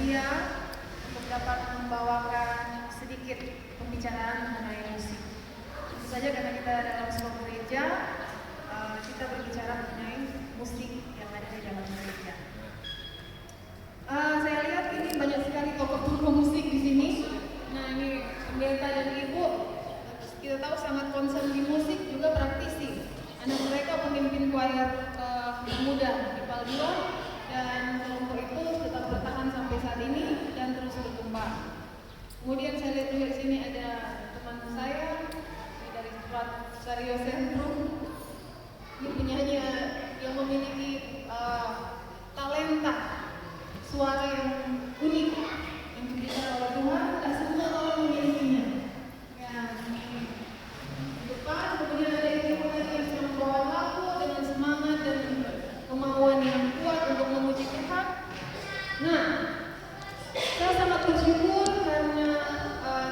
bersedia untuk dapat membawakan sedikit pembicaraan mengenai musik. Tentu saja karena kita dalam sebuah gereja, kita berbicara mengenai musik yang ada di dalam gereja. Saya lihat ini banyak sekali tokoh-tokoh musik di sini. Nah, ini pendeta dan ibu, kita tahu sangat concern di musik, juga praktisi. Anak mereka pemimpin choir muda di Paldua, dan kelompok itu tetap bertahan sampai saat ini dan terus berkembang. Kemudian saya lihat juga di sini ada teman saya ini dari Vasario Sentrum. Ini penyanyi yang memiliki talenta suara yang unik yang diberikan oleh Tuhan. Tak semua orang memilikinya. Ya, ini depan. Kemudian ada ibu tadi yang sedang membawa lagu dengan semangat dan kemauan yang kuat untuk memuji Tuhan. Nah, saya sangat bersyukur karena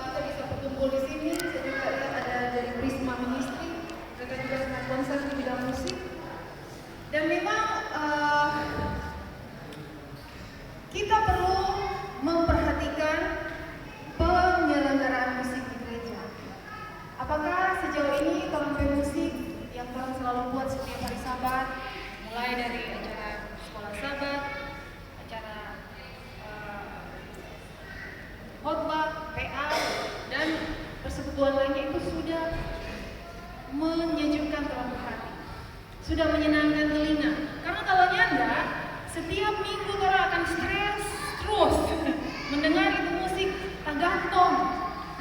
kita bisa berkumpul di sini. Saya juga lihat ada dari Prisma Ministry, mereka juga sangat konsen di bidang musik. Dan memang kita perlu memperhatikan penyelenggaraan musik di gereja. Apakah sejauh ini konten musik yang Tuhan selalu buat setiap hari Sabat, mulai dari acara sekolah Sabat, acara khotbah, PA, dan persekutuan lainnya itu sudah menyejukkan dalam hati, sudah menyenangkan telinga. Karena kalau nyanda, setiap minggu orang akan stres terus mendengar itu musik, tak gantung,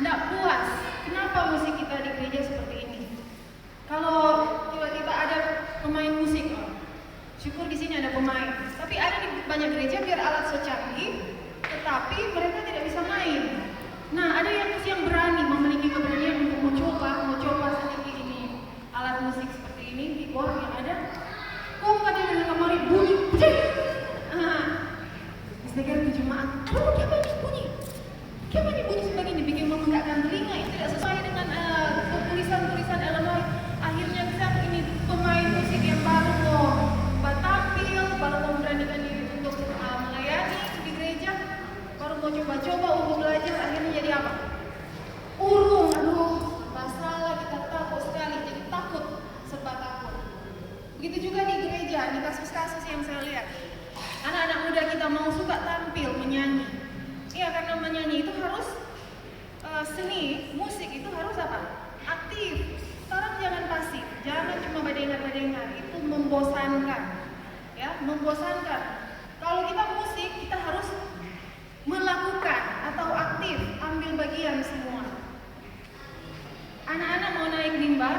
tidak puas. Kenapa musik kita di gereja seperti ini? Kalau tiba-tiba ada pemain musik, syukur di sini ada pemain. Tapi ada di banyak gereja biar alat so canggih, tetapi mereka tidak bisa main. Nah, ada yang berani, memiliki keberanian untuk mau coba sedikit ini alat musik seperti ini di bawah yang ada. Kok ada dengan kemarin bunyi, misalkan di jemaat, aduh dia banyak bunyi. Kenapa nih bunyi sebagainya dibikin memegakkan telinga? Itu tidak sesuai dengan tulisan-tulisan elemen. Akhirnya bisa ini pemain musik yang baru mau tampil, baru mau memberanikan diri untuk melayani di gereja, baru mau coba-coba untuk belajar, akhirnya jadi apa? Urung, aduh, masalah kita takut sekali, jadi takut, serba takut. Begitu juga di gereja, di kasus-kasus yang saya lihat, anak-anak muda kita mau suka tampil menyanyi. Iya, karena menyanyi itu harus seni, musik itu harus apa? Aktif. Sekarang jangan pasif, jangan cuma badengar-badengar, itu membosankan. Ya, membosankan. Kalau kita musik, kita harus melakukan atau aktif, ambil bagian semua. Anak-anak mau naik mimbar,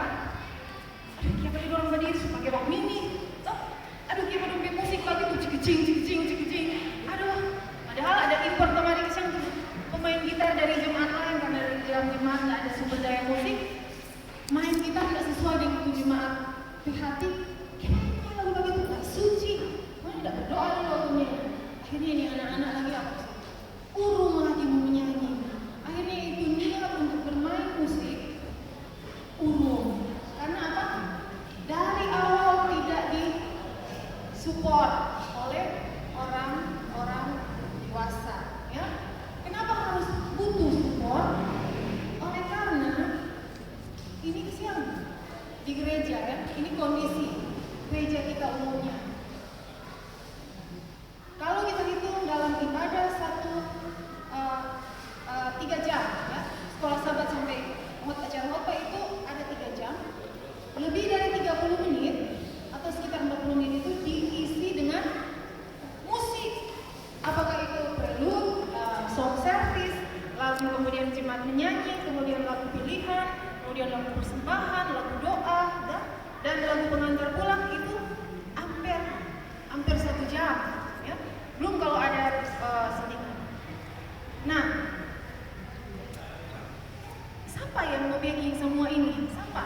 aduh, siapa di dorong berdiri pakai rok mini. Aduh, kita dompet musik lagi tuh cik-cing. Aduh, padahal ada impor kemarin yang pemain gitar dari jemaat lain, karena dari dalam jemaat nggak ada sumber daya musik, main gitar nggak sesuai dengan jemaat. Hati, kenapa lagu-lagu itu nggak suci? Mana tidak berdoa dulu lagunya. Akhirnya ini anak-anak lagi apa? Urung lagi mau menyanyi. Akhirnya itu niat untuk bermain musik urung. Karena apa? Dari awal tidak disupport oleh orang-orang dewasa, ya. Kenapa harus butuh support? Oleh karena ini kesian di gereja, ya. Ini kondisi gereja kita umumnya. Kalau kita hitung dalam ibadah 3 jam, ya. Sekolah Sabat sampai acara khotbah itu ada 3 jam. Lebih dari 30 menit atau sekitar 40 menit itu diisi dengan musik. Apakah itu prelude, song service, lagu kemudian jemaat menyanyi, kemudian lagu pilihan, kemudian lagu persembahan, lagu doa, dan lagu pengantar pulang, itu hampir 1 jam, ya. Belum kalau ada sedikit. Nah, siapa yang mau bikin semua ini? Siapa?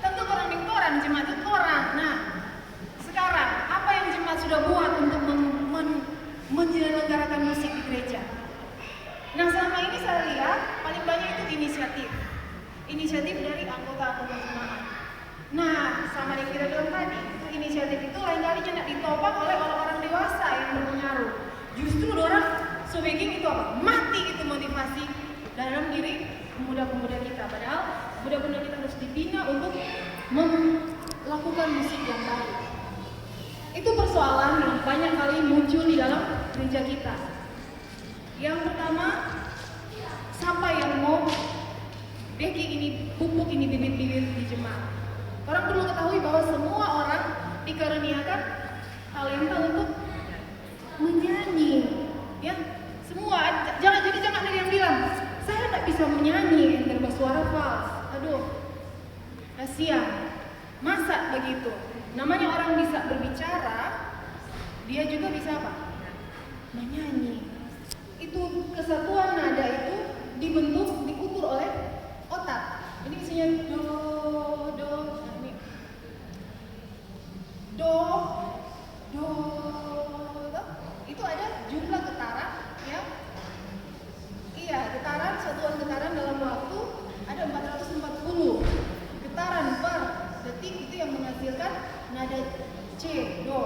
Tentu orang jemaat itu orang. Nah, sekarang apa yang jemaat sudah buat untuk menyelenggarakan musik di gereja? Nah, selama ini saya lihat paling banyak itu inisiatif dari anggota-anggota jemaat. Nah, sama yang kita bilang tadi, inisiatif itu lain kali tidak ditopang oleh orang-orang dewasa yang berpengaruh. Justru orang Subaging itu apa? Mati itu motivasi dalam diri pemuda-pemuda kita. Padahal pemuda-pemuda kita harus dibina untuk melakukan musik yang baik. Itu persoalan yang banyak kali muncul di dalam gereja kita. Yang pertama, siapa yang mau beki ini, pupuk ini bibit-bibit di jemaat? Orang perlu ketahui bahwa semua orang dikaruniakan talenta untuk menyanyi, ya. Semua, jangan ada yang bilang saya tidak bisa menyanyi, enter bersuara fals. Aduh, kasihan. Masa begitu? Namanya orang bisa berbicara, dia juga bisa apa? Menyanyi. Itu kesatuan nada itu dibentuk, diukur oleh otak. Ini isinya do, itu ada jumlah getaran, ya. Iya, getaran, satuan getaran dalam waktu ada 440 getaran per detik, itu yang menghasilkan nada C, do.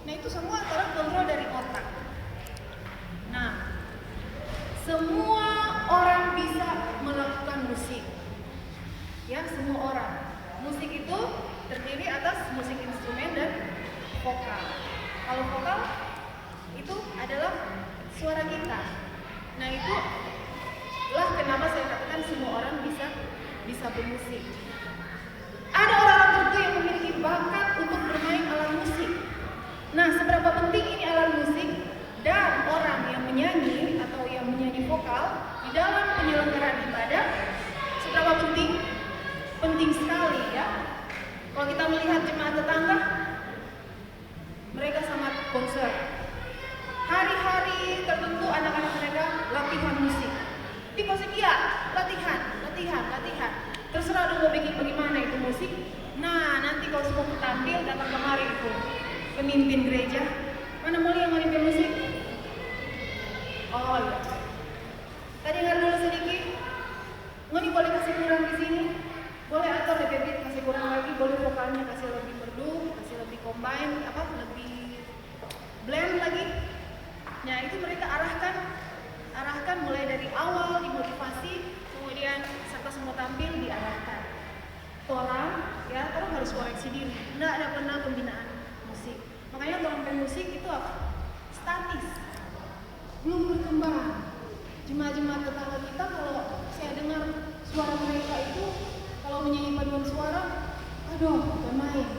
Nah, itu semua terkontrol dari otak. Nah, semua orang bisa melakukan musik, ya, semua orang. Musik itu terdiri atas musik instrumen dan vokal. Kalau vokal itu adalah suara kita. Nah, itu lah kenapa saya katakan semua orang bisa bermusik. Ada orang-orang tertentu yang memiliki bakat untuk bermain alat musik. Nah, seberapa penting ini alat musik dan orang yang menyanyi atau yang menyanyi vokal di dalam penyelenggaraan ibadah, seberapa penting? Penting sekali, ya. Kalau kita melihat jemaat tetangga, mereka sangat konser. Hari-hari tertentu anak-anak mereka latihan musik. Di Kosekia, latihan. Terserah dong mau bikin bagaimana itu musik. Nah, nanti kalau semua tampil datang kemari itu pemimpin gereja. Mana mau yang memimpin musik? Oh iya. Tadi dengar dulu sedikit. Ngoni boleh kasih kurang di sini. Boleh atur lebih kasih kurang lagi. Boleh vokalnya kasih lebih merdu, kasih lebih combine, lebih blend lagi. Nah, itu mereka arahkan mulai dari awal dimotivasi, kemudian serta semua tampil diarahkan. Orang harus koreksi diri. Tidak ada pernah pembinaan musik. Makanya orang bermusik itu apa? Statis, belum berkembang. Jemaat-jemaat tetangga kita, kalau saya dengar suara mereka itu, kalau menyanyi paduan suara, aduh, bermain,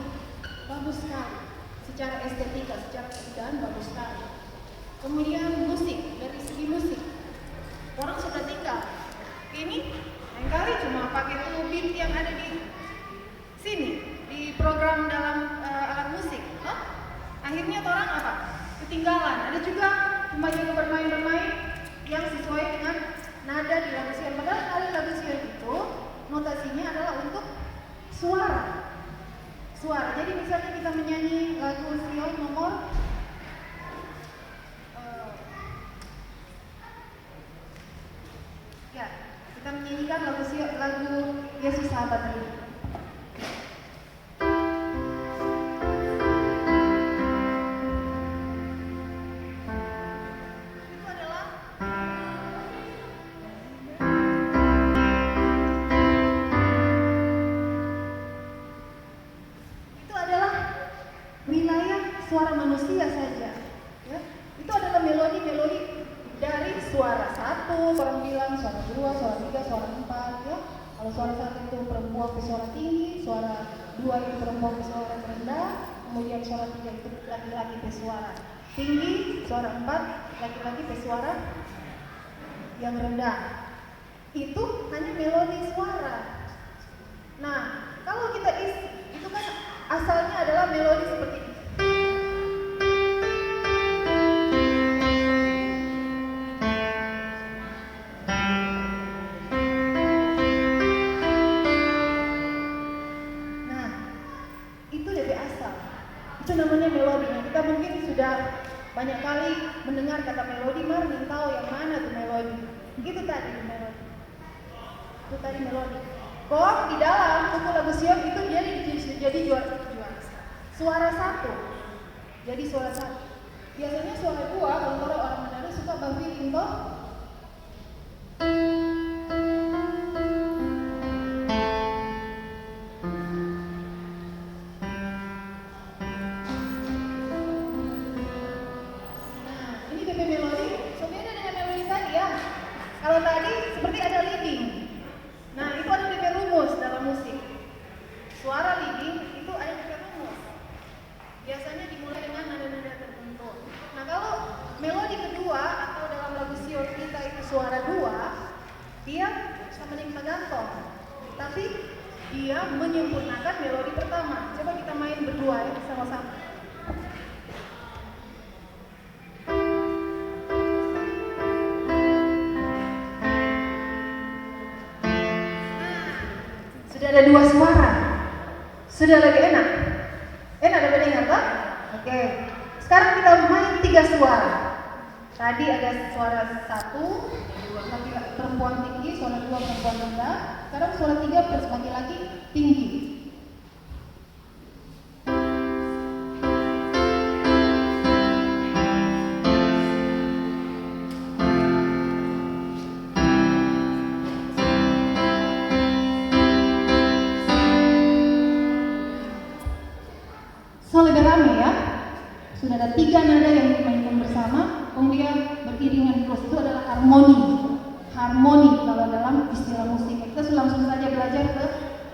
bagus sekali. Secara estetika, secara keindahan bagus sekali. Kemudian musik, dari segi musik, orang sudah tinggal. Ini lain kali cuma pakai beat yang ada di sini, di program dalam alat musik. Akhirnya orang apa? Ketinggalan. Ada juga cuma juga bermain-bermain yang sesuai dengan nada di lagu sion. Padahal nada lagu sion itu notasinya adalah untuk suara. Jadi misalnya kita menyanyi lagu sion nomor kita menyanyikan lagu Yesus Sahabat ini. Itu adalah wilayah suara manusia saja, ya. Itu adalah melodi dari suara 1, orang bilang suara 2, suara 3, suara 4, ya. Kalau suara 1 itu perempuan ke suara tinggi, suara 2 itu perempuan ke suara rendah, kemudian suara 3 itu laki-laki ke suara tinggi, suara 4 laki-laki ke suara yang rendah. Itu hanya melodi suara. Nah, kalau kita itu kan asalnya adalah melodi seperti ini. Itu namanya melodi. Nah, kita mungkin sudah banyak kali mendengar kata melodi, Marni tahu yang mana tuh melodi. Begitu tadi melodi. Itu tadi melodi. Kok di dalam buku lagu sion itu jadi juara suara 1. Jadi suara 1. Biasanya suara 2 kalau orang Manado suka Bang Vinto. Ini DP melodi, beda dengan melodi tadi ya. Kalau tadi seperti ada leading. Nah, itu ada DP rumus dalam musik. Suara leading itu ada DP rumus. Biasanya dimulai dengan nada-nada tertentu. Nah, kalau melodi kedua atau dalam lagu Sion kita itu suara dua, dia sama dengan gantung. Tapi dia menyempurnakan melodi pertama. Coba kita main berdua ya, sama-sama. Sudah ada dua suara, sudah lagi enak. Enak ada dengar tak? Oke. Sekarang kita main tiga suara. Tadi ada suara satu, perempuan tinggi, suara dua perempuan rendah. Sekarang suara tiga sebagai laki tinggi. Lebih rame ya. Sudah ada tiga nada yang dimainkan bersama, kemudian beriringan terus. Itu adalah harmoni. Harmoni kalau dalam istilah musik. Kita langsung saja belajar ke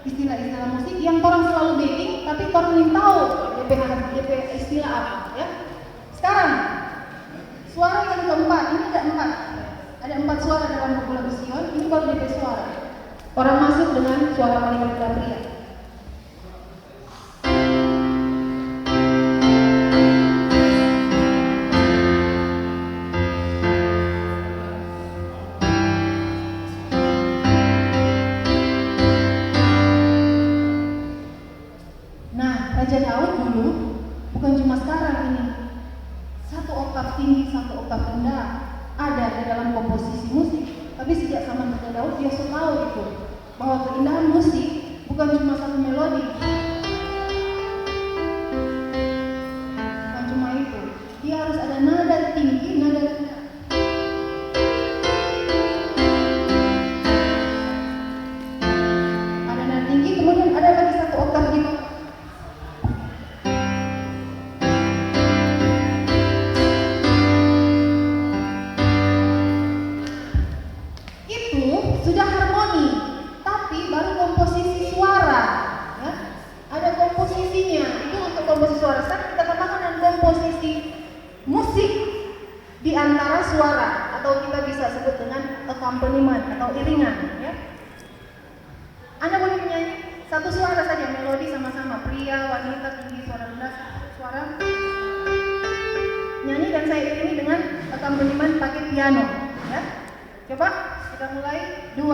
istilah-istilah musik yang orang selalu backing, tapi orang belum tahu DP istilah apa ya. Sekarang suara yang keempat, ini ada empat suara dalam buku lagu Sion. Ini baru DP suara. Orang masuk dengan suara wanita pria. Raja Daud dulu, bukan cuma sekarang ini, satu oktav tinggi, satu oktav rendah ada di dalam komposisi musik. Tapi sejak zaman Raja Daud dia sudah tahu itu bahwa keindahan musik bukan cuma satu melodi, bukan cuma itu, dia harus ada nada tinggi, nada rendah. Ada nada tinggi, kemudian ada lagi satu oktav di bawah. Sudah harmoni, tapi baru komposisi suara ya. Ada komposisinya, itu untuk komposisi suara. Sekarang kita katakan dengan komposisi musik di antara suara, atau kita bisa sebut dengan accompaniment atau iringan ya. Anda boleh menyanyi satu suara saja, melodi sama-sama, pria, wanita, tinggi, suara rendah, suara nyanyi, dan saya iringi dengan accompaniment pakai piano ya. Coba kita mulai 2, 3.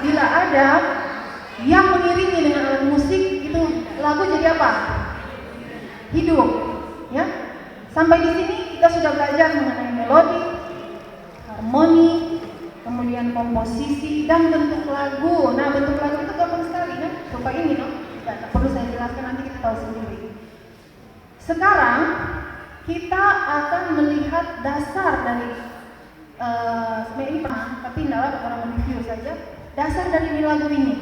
Bila ada yang mengiringi dengan alat musik, itu lagu jadi apa? Hidup, ya. Sampai di sini kita sudah belajar mengenai melodi, harmoni, kemudian komposisi dan bentuk lagu. Nah, bentuk lagu itu gampang sekali, kan? Coba ini, no? Tidak perlu saya jelaskan, nanti kita tahu sendiri. Sekarang kita akan melihat dasar dari ini pernah, tapi tidak orang review saja. Dasar dari lagu ini,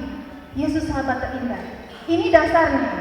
Yesus Sahabat Terindah. Ini dasarnya.